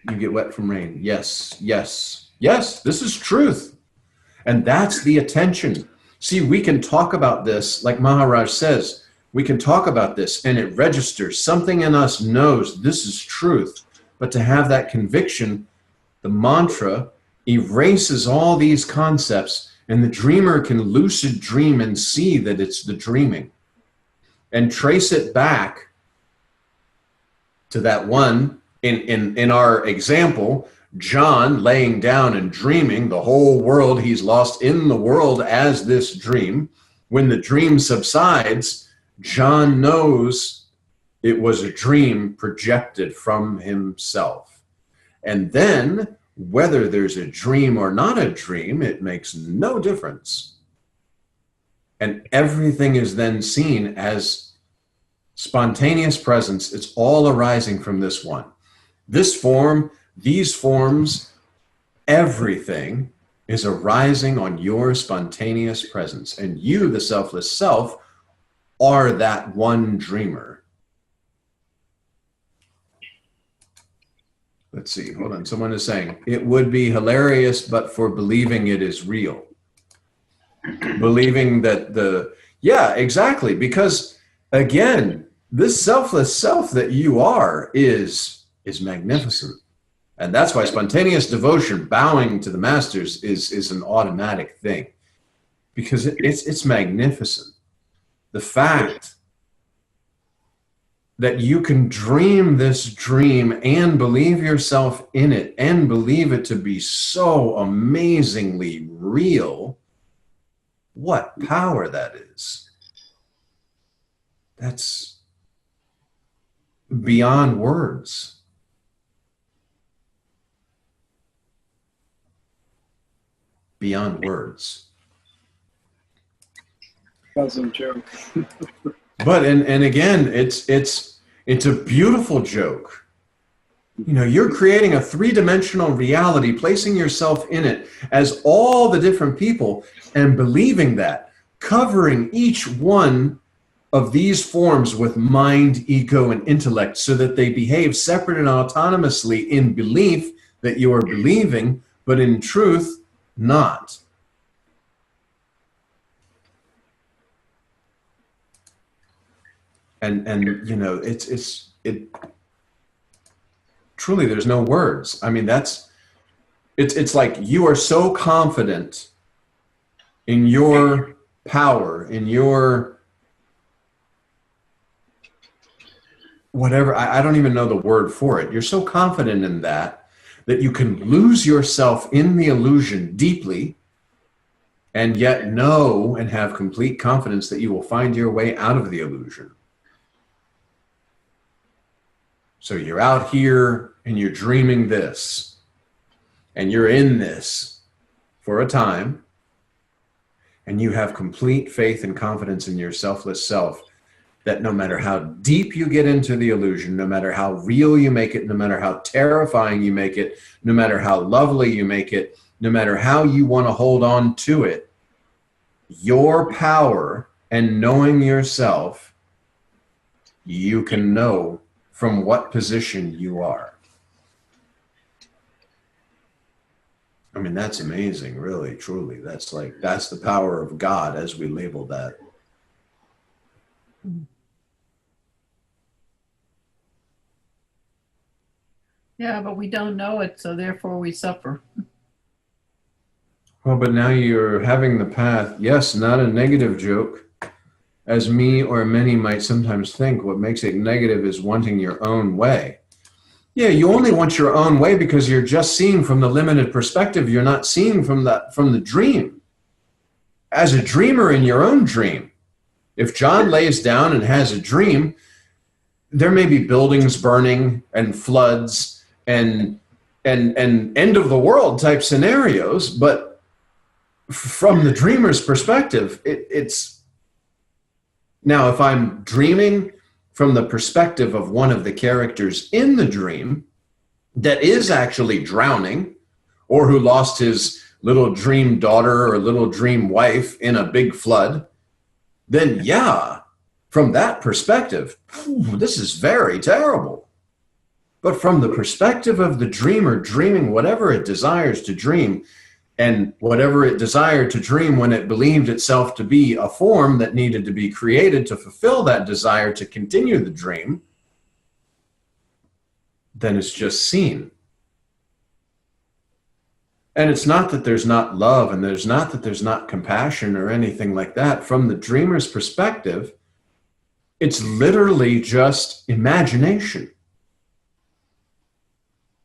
You get wet from rain. Yes, yes, yes, this is truth. And that's the attention. See, we can talk about this, like Maharaj says, we can talk about this and it registers. Something in us knows this is truth. But to have that conviction, the mantra erases all these concepts, and the dreamer can lucid dream and see that it's the dreaming and trace it back to that one. In our example, John laying down and dreaming the whole world, he's lost in the world as this dream. When the dream subsides, John knows it was a dream projected from himself. And then, whether there's a dream or not a dream, it makes no difference. And everything is then seen as spontaneous presence. It's all arising from this one. This form, these forms, everything is arising on your spontaneous presence. And you, the selfless self, are that one dreamer. Let's see, hold on. Someone is saying, it would be hilarious, but for believing it is real. Believing that yeah, exactly. Because again, this selfless self that you are is magnificent. And that's why spontaneous devotion, bowing to the masters, is an automatic thing. Because it's magnificent. The fact that you can dream this dream and believe yourself in it and believe it to be so amazingly real, what power that is. That's beyond words. Beyond words. Pleasant joke. But and again, it's a beautiful joke. You know, you're creating a three-dimensional reality, placing yourself in it as all the different people and believing that, covering each one of these forms with mind, ego, and intellect so that they behave separate and autonomously in belief that you are believing, but in truth, not. And you know, it truly, there's no words. I mean, it's like you are so confident in your power, in your whatever, I don't even know the word for it. You're so confident in that you can lose yourself in the illusion deeply and yet know and have complete confidence that you will find your way out of the illusion. So you're out here and you're dreaming this, and you're in this for a time, and you have complete faith and confidence in your selfless self that no matter how deep you get into the illusion, no matter how real you make it, no matter how terrifying you make it, no matter how lovely you make it, no matter how you want to hold on to it, your power and knowing yourself, you can know from what position you are. I mean, that's amazing, really, truly. That's the power of God as we label that. Yeah, but we don't know it, so therefore we suffer. Well, but now you're having the path, yes, not a negative joke, as me or many might sometimes think. What makes it negative is wanting your own way. Yeah, you only want your own way because you're just seeing from the limited perspective. You're not seeing from the dream. As a dreamer in your own dream, if John lays down and has a dream, there may be buildings burning and floods and end of the world type scenarios, but from the dreamer's perspective, it's now if I'm dreaming from the perspective of one of the characters in the dream that is actually drowning, or who lost his little dream daughter or little dream wife in a big flood, then yeah, from that perspective, this is very terrible. But from the perspective of the dreamer dreaming whatever it desires to dream, and whatever it desired to dream when it believed itself to be a form that needed to be created to fulfill that desire to continue the dream, then it's just seen. And it's not that there's not love, and there's not that there's not compassion or anything like that. From the dreamer's perspective, it's literally just imagination.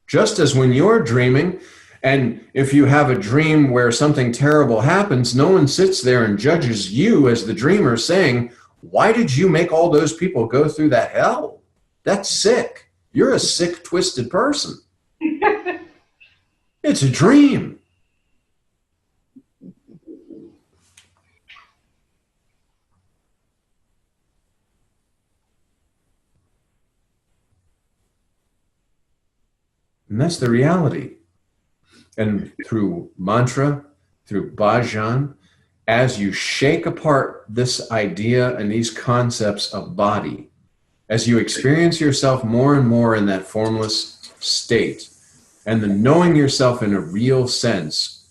Just as when you're dreaming, and if you have a dream where something terrible happens, no one sits there and judges you as the dreamer saying, why did you make all those people go through that hell? That's sick. You're a sick, twisted person. It's a dream. And that's the reality. And through mantra, through bhajan, as you shake apart this idea and these concepts of body, as you experience yourself more and more in that formless state, and the knowing yourself in a real sense,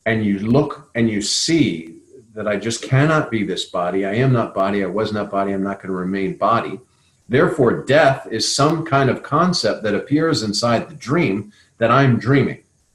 and you look and you see that I just cannot be this body, I am not body, I was not body, I'm not going to remain body. Therefore, death is some kind of concept that appears inside the dream that I'm dreaming.